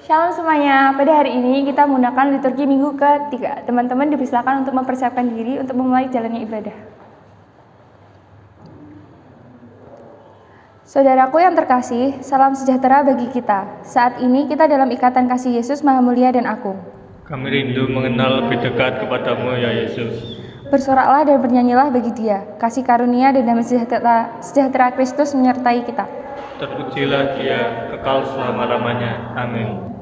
Shalom semuanya, pada hari ini kita menggunakan liturgi minggu ketiga. Teman-teman dipersilakan untuk mempersiapkan diri untuk memulai jalannya ibadah. Saudaraku yang terkasih, salam sejahtera bagi kita. Saat ini kita dalam ikatan kasih Yesus Maha Mulia dan Agung. Kami rindu mengenal lebih dekat kepadamu ya Yesus. Bersoraklah dan bernyanyilah bagi Dia. Kasih karunia dan damai sejahtera Kristus menyertai kita. Terpujilah Dia kekal selama-lamanya. Amin.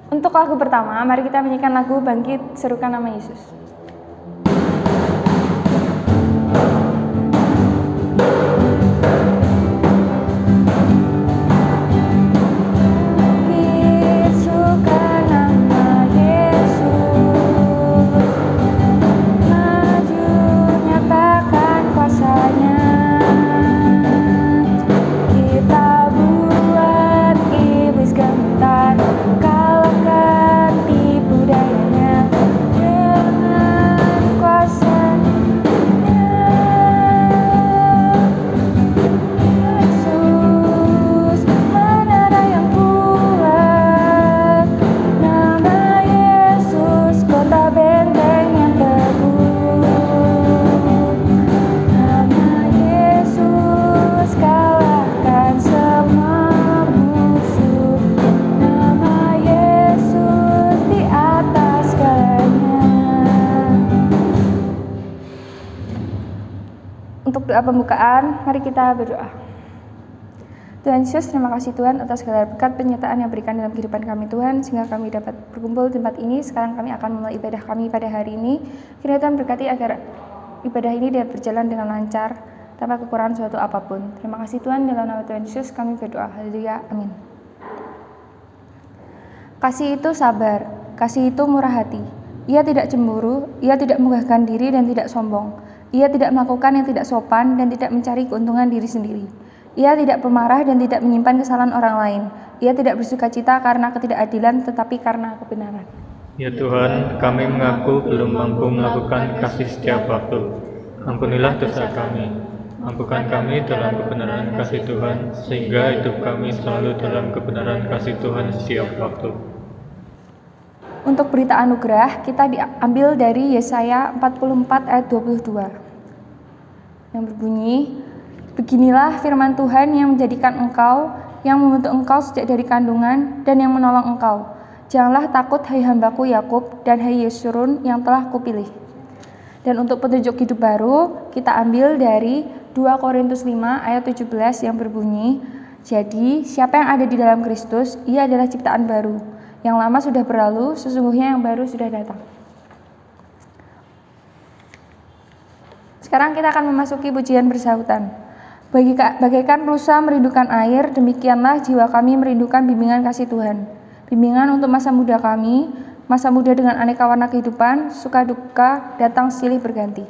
Untuk lagu pertama, mari kita menyanyikan lagu Bangkit Serukan Nama Yesus. Untuk doa pembukaan, mari kita berdoa. Tuhan Yesus, terima kasih Tuhan atas segala berkat penyertaan yang berikan dalam kehidupan kami Tuhan, sehingga kami dapat berkumpul di tempat ini. Sekarang kami akan memulai ibadah kami pada hari ini. Kiranya Tuhan berkati agar ibadah ini dapat berjalan dengan lancar, tanpa kekurangan suatu apapun. Terima kasih Tuhan, dalam nama Tuhan Yesus kami berdoa. Haleluya, amin. Kasih itu sabar, kasih itu murah hati. Ia tidak cemburu, ia tidak menggagahkan diri dan tidak sombong. Ia tidak melakukan yang tidak sopan dan tidak mencari keuntungan diri sendiri. Ia tidak pemarah dan tidak menyimpan kesalahan orang lain. Ia tidak bersukacita karena ketidakadilan, tetapi karena kebenaran. Ya Tuhan, kami mengaku belum mampu melakukan kasih setiap waktu. Ampunilah dosa kami. Mampukan kami dalam kebenaran kasih Tuhan, sehingga hidup kami selalu dalam kebenaran kasih Tuhan setiap waktu. Untuk berita anugerah, kita diambil dari Yesaya 44 ayat 22 yang berbunyi, beginilah firman Tuhan yang menjadikan engkau, yang membentuk engkau sejak dari kandungan, dan yang menolong engkau. Janganlah takut hai hambaku Yakub, dan hai Yesurun yang telah kupilih. Dan untuk petunjuk hidup baru, kita ambil dari 2 Korintus 5 ayat 17 yang berbunyi, jadi siapa yang ada di dalam Kristus, ia adalah ciptaan baru. Yang lama sudah berlalu, sesungguhnya yang baru sudah datang. Sekarang kita akan memasuki pujian bersahutan. Bagaikan rusa merindukan air, demikianlah jiwa kami merindukan bimbingan kasih Tuhan. Bimbingan untuk masa muda kami, masa muda dengan aneka warna kehidupan, suka duka datang silih berganti.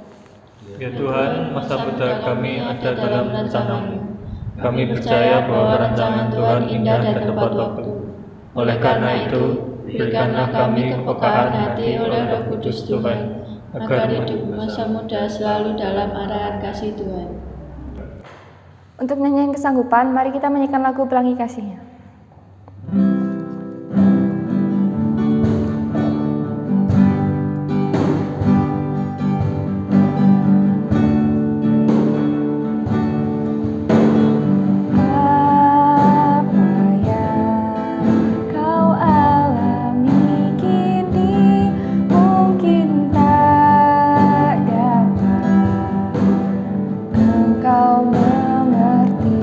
Ya Tuhan, masa muda kami ada dalam rencana-Mu. Kami percaya bahwa rancangan Tuhan indah dan tepat waktu. Oleh karena itu, berikanlah kami kepekaan hati oleh Roh Kudus Tuhan, agar hidup masa muda selalu dalam arahan kasih Tuhan. Untuk nyanyian kesanggupan, mari kita menyanyikan lagu Pelangi Kasih-Nya. Engkau mengerti.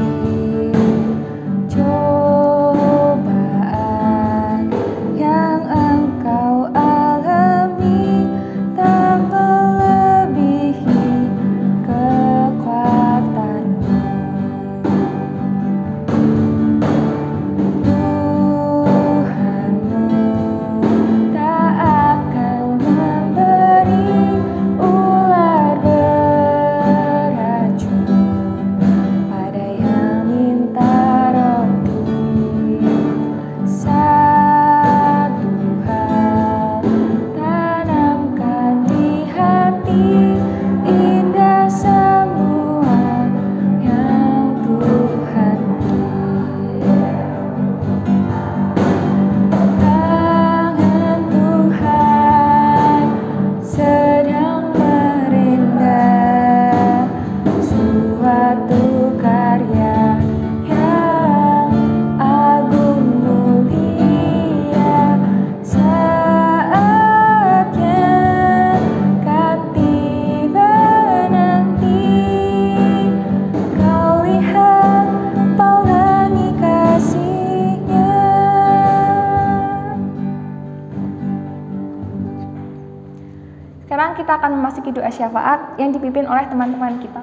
kita akan memasuki doa syafaat yang dipimpin oleh teman-teman kita.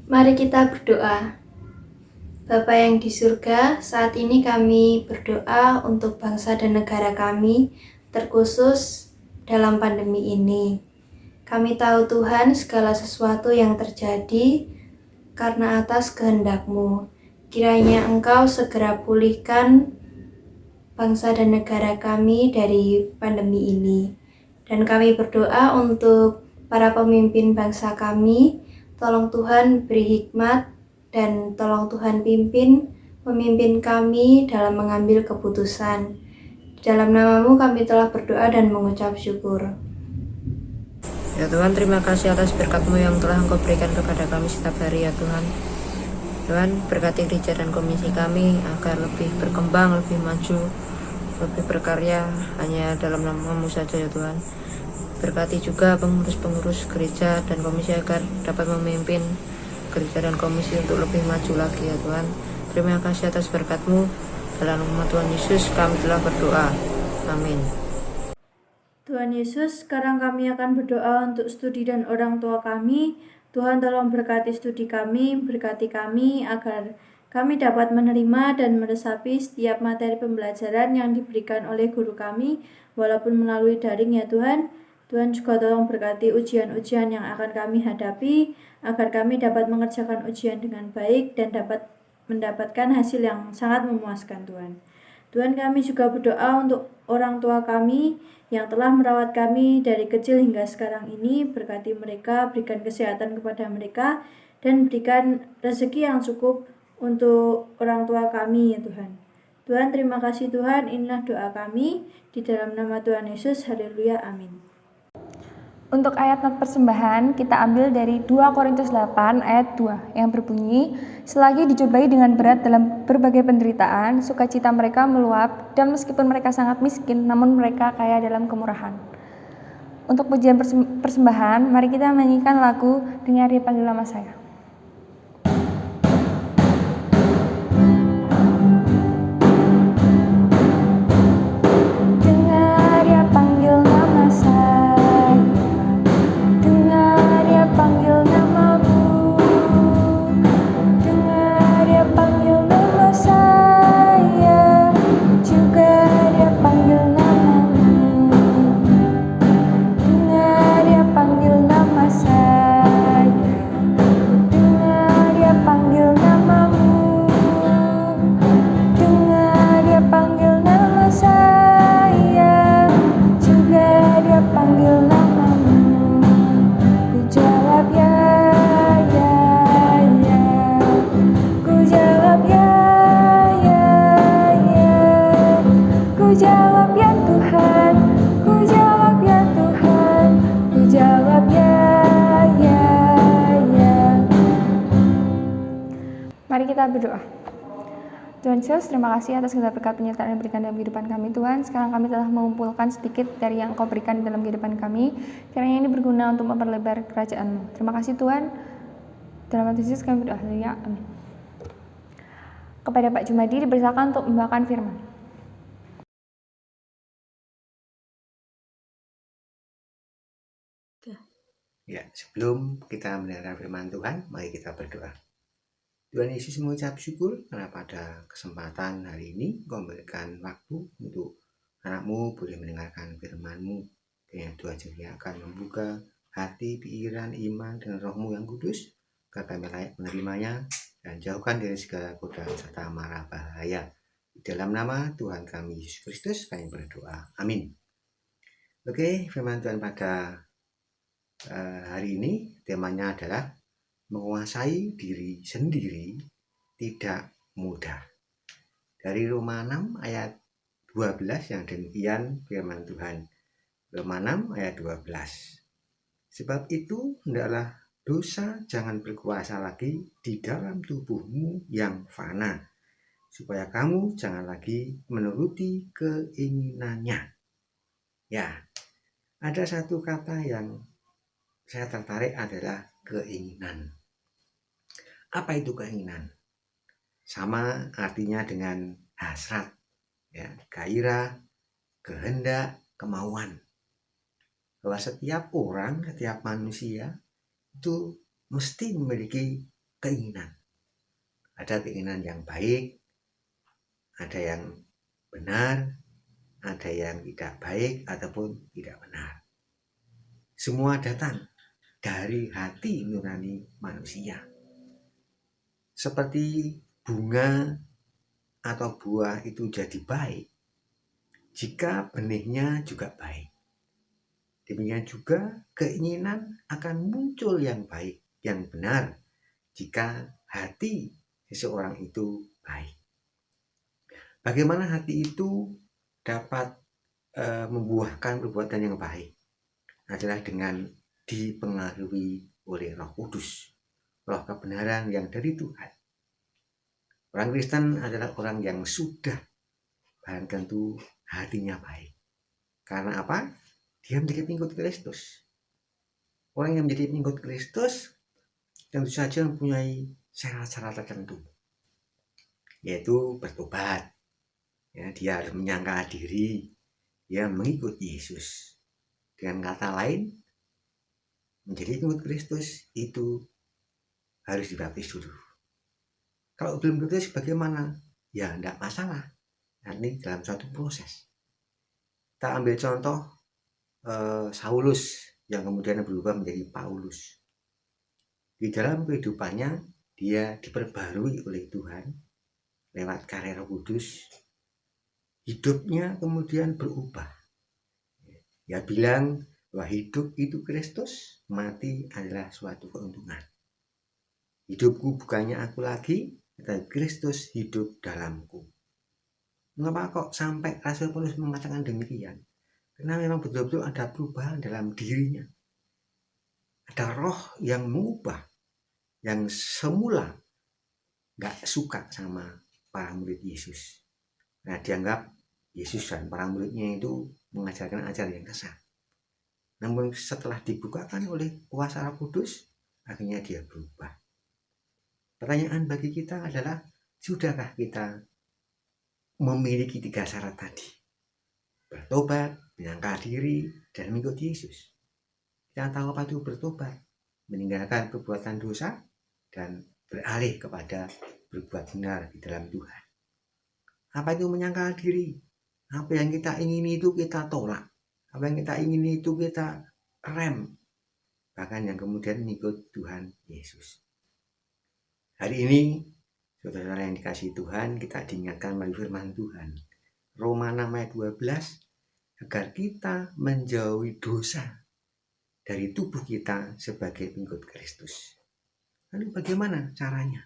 Mari kita berdoa. Bapa yang di surga, saat ini kami berdoa untuk bangsa dan negara kami, terkhusus dalam pandemi ini. Kami tahu Tuhan segala sesuatu yang terjadi karena atas kehendak-Mu. Kiranya Engkau segera pulihkan bangsa dan negara kami dari pandemi ini. Dan kami berdoa untuk para pemimpin bangsa kami, tolong Tuhan beri hikmat dan tolong Tuhan pimpin pemimpin kami dalam mengambil keputusan. Di dalam nama-Mu kami telah berdoa dan mengucap syukur. Ya Tuhan, terima kasih atas berkat-Mu yang telah Engkau berikan kepada kami setiap hari ya Tuhan. Tuhan, berkati gereja dan komisi kami agar lebih berkembang, lebih maju, lebih berkarya hanya dalam nama-Mu saja ya Tuhan. Berkati juga pengurus-pengurus gereja dan komisi agar dapat memimpin gereja dan komisi untuk lebih maju lagi ya Tuhan. Terima kasih atas berkat-Mu. Dalam nama Tuhan Yesus kami telah berdoa. Amin. Tuhan Yesus, sekarang kami akan berdoa untuk studi dan orang tua kami. Tuhan tolong berkati studi kami, berkati kami agar kami dapat menerima dan meresapi setiap materi pembelajaran yang diberikan oleh guru kami, walaupun melalui daring ya Tuhan. Tuhan juga tolong berkati ujian-ujian yang akan kami hadapi, agar kami dapat mengerjakan ujian dengan baik dan dapat mendapatkan hasil yang sangat memuaskan Tuhan. Tuhan, kami juga berdoa untuk orang tua kami yang telah merawat kami dari kecil hingga sekarang ini. Berkati mereka, berikan kesehatan kepada mereka, dan berikan rezeki yang cukup untuk orang tua kami ya Tuhan. Tuhan, terima kasih Tuhan, inilah doa kami. Di dalam nama Tuhan Yesus, haleluya, amin. Untuk ayat not persembahan, kita ambil dari 2 Korintus 8 ayat 2 yang berbunyi, selagi dicobai dengan berat dalam berbagai penderitaan, sukacita mereka meluap, dan meskipun mereka sangat miskin, namun mereka kaya dalam kemurahan. Untuk pujian persembahan, mari kita menyanyikan lagu Dengar Dia Panggil Nama Saya. Mari kita berdoa. Tuhan Yesus, terima kasih atas segala berkat penyertaan yang diberikan dalam kehidupan kami Tuhan. Sekarang kami telah mengumpulkan sedikit dari yang Engkau berikan dalam kehidupan kami. Kiranya ini berguna untuk memperlebar kerajaan-Mu. Terima kasih Tuhan. Dalam nama Yesus kami berdoa. Haleluya. Amin. Kepada Pak Jumadi dipersilakan untuk membawakan firman. Ya, sebelum kita mendengar firman Tuhan, mari kita berdoa. Tuhan Yesus mengucap syukur karena pada kesempatan hari ini Engkau memberikan waktu untuk anak-Mu boleh mendengarkan firman-Mu. Dan Tuhan juga akan membuka hati, pikiran, iman dengan Roh-Mu yang kudus, agar kami layak menerimanya dan jauhkan dari segala godaan serta mara bahaya. Di dalam nama Tuhan kami Yesus Kristus kami berdoa. Amin. Oke, firman Tuhan pada hari ini temanya adalah menguasai diri sendiri tidak mudah. Dari Roma 6 ayat 12 yang demikian firman Tuhan. Roma 6 ayat 12. Sebab itu hendaklah dosa jangan berkuasa lagi di dalam tubuhmu yang fana, supaya kamu jangan lagi menuruti keinginannya. Ya, ada satu kata yang saya tertarik adalah keinginan. Apa itu keinginan? Sama artinya dengan hasrat, ya, gairah, kehendak, kemauan. bahwa setiap orang, setiap manusia itu mesti memiliki keinginan. Ada keinginan yang baik, ada yang benar, ada yang tidak baik ataupun tidak benar. Semua datang dari hati nurani manusia. Seperti bunga atau buah itu jadi baik jika benihnya juga baik. Demikian juga keinginan akan muncul yang baik, yang benar jika hati seseorang itu baik. Bagaimana hati itu dapat membuahkan perbuatan yang baik adalah dengan dipengaruhi oleh Roh Kudus, Roh kebenaran yang dari Tuhan. Orang Kristen adalah orang yang sudah barang tentu hatinya baik. Karena apa? Dia menjadi pengikut Kristus. Orang yang menjadi pengikut Kristus tentu saja mempunyai syarat-syarat tertentu, yaitu bertobat. Ya, dia harus menyangkal diri, dia mengikut Yesus. Dengan kata lain, menjadi pengikut Kristus itu harus dibaptis dulu. Kalau belum baptis bagaimana? Ya tidak masalah. Nanti dalam suatu proses. Kita ambil contoh Saulus yang kemudian berubah menjadi Paulus. Di dalam kehidupannya dia diperbarui oleh Tuhan lewat karya Roh Kudus. Hidupnya kemudian berubah. Dia bilang bahwa hidup itu Kristus, mati adalah suatu keuntungan. Hidupku bukannya aku lagi, tetapi Kristus hidup dalamku. Mengapa kok sampai Rasul Paulus mengatakan demikian? Karena memang betul-betul ada perubahan dalam dirinya. Ada roh yang mengubah, yang semula gak suka sama para murid Yesus. Nah, dianggap Yesus dan para muridnya itu mengajarkan ajaran yang sesat. Namun setelah dibukakan oleh kuasa Roh Kudus, akhirnya dia berubah. Pertanyaan bagi kita adalah, sudahkah kita memiliki 3 syarat tadi? Bertobat, menyangkal diri, dan mengikut Yesus. Kita tahu apa itu bertobat, meninggalkan perbuatan dosa, dan beralih kepada berbuat benar di dalam Tuhan. Apa itu menyangkal diri? Apa yang kita ingini itu kita tolak. Apa yang kita ingini itu kita rem. Bahkan yang kemudian mengikut Tuhan Yesus. Hari ini, saudara-saudara yang dikasihi Tuhan, kita diingatkan melalui firman Tuhan. Roma 6 ayat 12, agar kita menjauhi dosa dari tubuh kita sebagai pengikut Kristus. Lalu bagaimana caranya?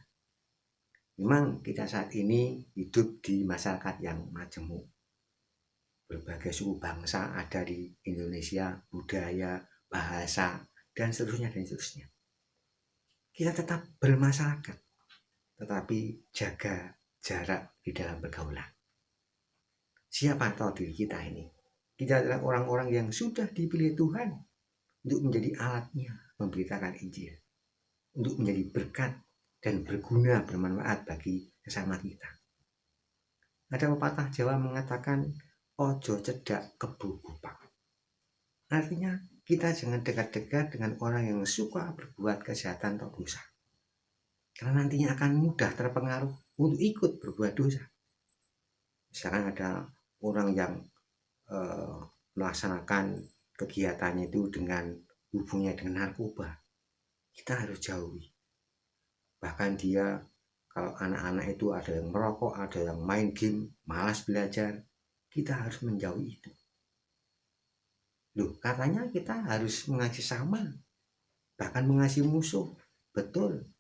Memang kita saat ini hidup di masyarakat yang majemuk. Berbagai suku bangsa ada di Indonesia, budaya, bahasa, dan seterusnya. Kita tetap bermasyarakat, tetapi jaga jarak di dalam pergaulan. Siapa tahu diri kita ini? Kita adalah orang-orang yang sudah dipilih Tuhan untuk menjadi alatnya memberitakan Injil, untuk menjadi berkat dan berguna, bermanfaat bagi sesama kita. Ada pepatah Jawa mengatakan, ojo cedak kebo gupak. Artinya kita jangan dekat-dekat dengan orang yang suka berbuat kejahatan atau dosa. Karena nantinya akan mudah terpengaruh untuk ikut berbuat dosa. Misalkan ada orang yang melaksanakan kegiatannya itu dengan hubungannya dengan narkoba. Kita harus jauhi. Bahkan dia, kalau anak-anak itu ada yang merokok, ada yang main game, malas belajar, kita harus menjauhi itu. Loh, katanya kita harus mengasihi sama, bahkan mengasihi musuh. Betul.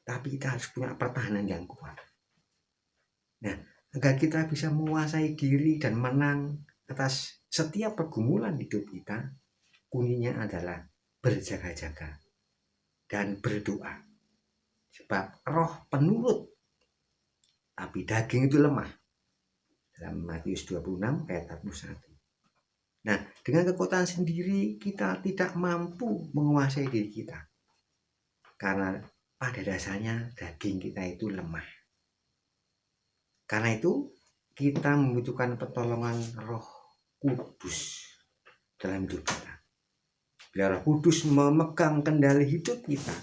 Tapi kita harus punya pertahanan yang kuat. Nah, agar kita bisa menguasai diri dan menang atas setiap pergumulan hidup kita, kuncinya adalah berjaga-jaga dan berdoa. Sebab roh penurut, tapi daging itu lemah. Dalam Matius 26 ayat 41. Nah, dengan kekuatan sendiri kita tidak mampu menguasai diri kita. Karena pada dasarnya daging kita itu lemah. Karena itu kita membutuhkan pertolongan Roh Kudus dalam hidup kita. bila Roh Kudus memegang kendali hidup kita,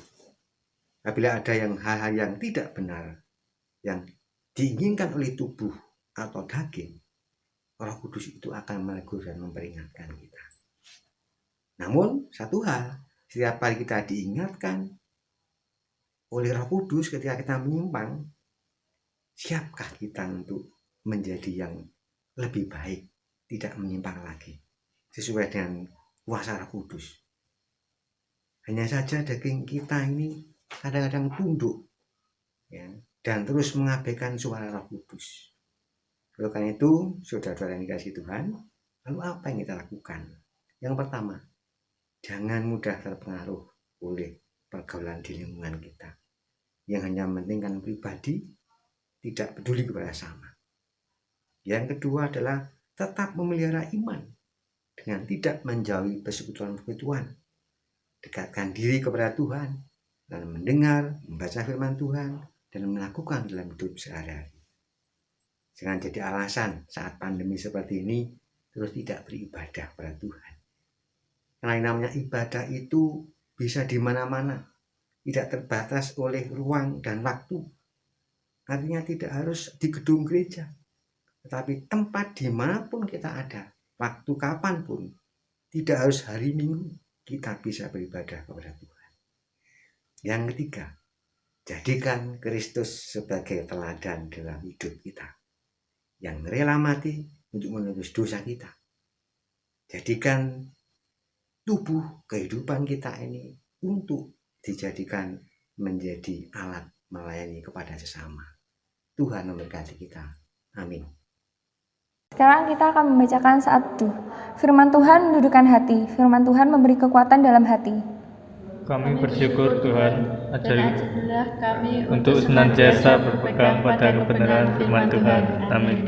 apabila ada hal-hal yang tidak benar yang diinginkan oleh tubuh atau daging, Roh Kudus itu akan menegur dan memperingatkan kita. Namun satu hal, setiap kali kita diingatkan oleh Roh Kudus ketika kita menyimpang, siapkah kita untuk menjadi yang lebih baik, tidak menyimpang lagi sesuai dengan kuasa Roh Kudus? Hanya saja daging kita ini kadang-kadang tunduk, ya, dan terus mengabaikan suara Roh Kudus. Oleh karena itu, saudara-saudara yang dikasihi Tuhan, lalu apa yang kita lakukan? Yang pertama, jangan mudah terpengaruh oleh pergaulan di lingkungan kita yang hanya mementingkan pribadi, tidak peduli kepada sama. Yang kedua adalah tetap memelihara iman dengan tidak menjauhi persekutuan-persekutuan. Dekatkan diri kepada Tuhan dan mendengar, membaca firman Tuhan dan melakukan dalam hidup sehari-hari. Jangan jadi alasan saat pandemi seperti ini terus tidak beribadah pada Tuhan. Karena yang namanya ibadah itu bisa di mana-mana, tidak terbatas oleh ruang dan waktu. Artinya tidak harus di gedung gereja, tetapi tempat dimanapun kita ada, waktu kapanpun, tidak harus hari Minggu, kita bisa beribadah kepada Tuhan. Yang ketiga, jadikan Kristus sebagai teladan dalam hidup kita, yang rela mati untuk menebus dosa kita. Jadikan tubuh kehidupan kita ini untuk dijadikan menjadi alat melayani kepada sesama. Tuhan memberkati kita. Amin. Sekarang kita akan membacakan saat teduh. Firman Tuhan mendudukan hati, firman Tuhan memberi kekuatan dalam hati. Kami bersyukur Tuhan, ajari Ajarilah kami untuk senantiasa berpegang pada kebenaran firman Tuhan. Amin.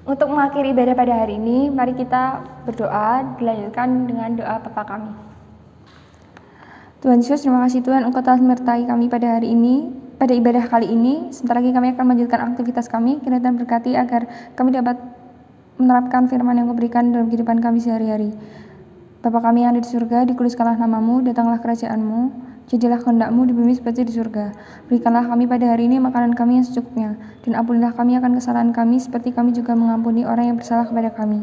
Untuk mengakhiri ibadah pada hari ini, mari kita berdoa, dilanjutkan dengan doa Bapa kami. Tuhan Yesus, terima kasih Tuhan, Engkau telah menyertai kami pada hari ini, pada ibadah kali ini. Sebentar lagi kami akan melanjutkan aktivitas kami. Kiranya Tuhan berkati agar kami dapat menerapkan firman yang Engkau berikan dalam kehidupan kami sehari-hari. Bapa kami yang ada di surga, dikuduskanlah namamu, datanglah kerajaan-Mu, jadilah kehendak-Mu di bumi seperti di surga. Berikanlah kami pada hari ini makanan kami yang secukupnya, dan ampunilah kami akan kesalahan kami seperti kami juga mengampuni orang yang bersalah kepada kami.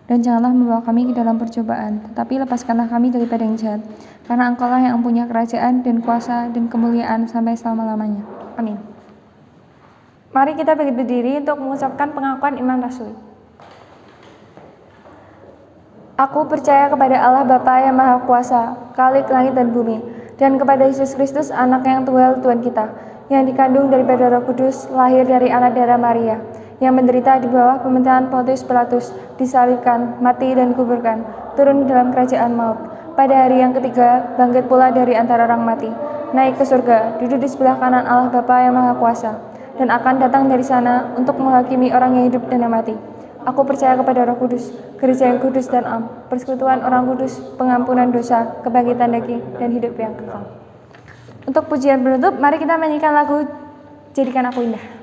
Dan janganlah membawa kami ke dalam percobaan, tetapi lepaskanlah kami daripada yang jahat. Karena Engkau-lah yang mempunyai kerajaan dan kuasa dan kemuliaan sampai selama-lamanya. Amin. Mari kita berdiri untuk mengucapkan pengakuan iman rasuli. Aku percaya kepada Allah Bapa yang Maha Kuasa, Khalik langit dan bumi, dan kepada Yesus Kristus, Anak yang tunggal Tuhan kita, yang dikandung daripada Roh Kudus, lahir dari anak darah Maria, yang menderita di bawah pemerintahan Pontius Pilatus, disalibkan, mati dan dikuburkan, turun dalam kerajaan maut. Pada hari yang ketiga, bangkit pula dari antara orang mati, naik ke surga, duduk di sebelah kanan Allah Bapa yang Maha Kuasa, dan akan datang dari sana untuk menghakimi orang yang hidup dan yang mati. Aku percaya kepada Roh Kudus, gereja yang kudus dan am, persekutuan orang kudus, pengampunan dosa, kebangkitan daging, dan hidup yang kekal. Untuk pujian penutup, mari kita menyanyikan lagu Jadikan Aku Indah.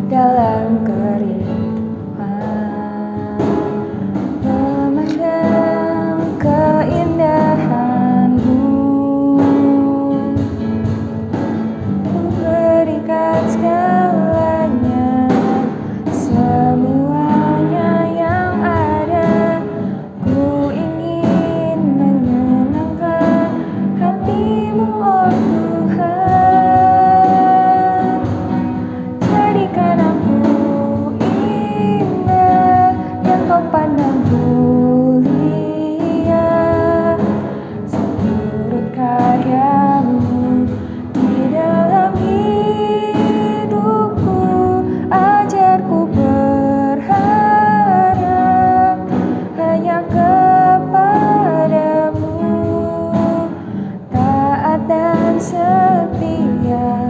Dalam kerinduan memandang keindahan-Mu, Ku berikan segalanya, semuanya yang ada. Ku ingin menyenangkan hati-Mu, oh Tuhan. Jadikan aku indah yang Kau pandang mulia, seluruh karya-Mu di dalam hidupku. Ajarku berharap hanya kepadamu, taat dan setia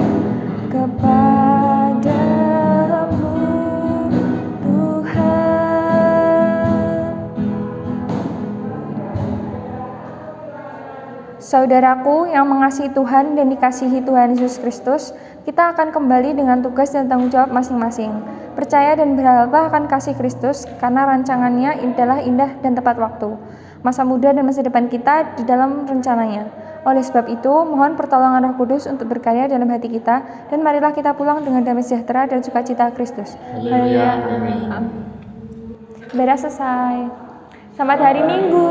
kepadamu. Saudaraku yang mengasihi Tuhan dan dikasihi Tuhan Yesus Kristus, kita akan kembali dengan tugas dan tanggung jawab masing-masing. Percaya dan berharaplah akan kasih Kristus karena rancangannya adalah indah dan tepat waktu. Masa muda dan masa depan kita di dalam rencananya. Oleh sebab itu, mohon pertolongan Roh Kudus untuk berkarya dalam hati kita, dan marilah kita pulang dengan damai sejahtera dan sukacita Kristus. Haleluya. Amin. Ibadah selesai. Selamat hari Minggu.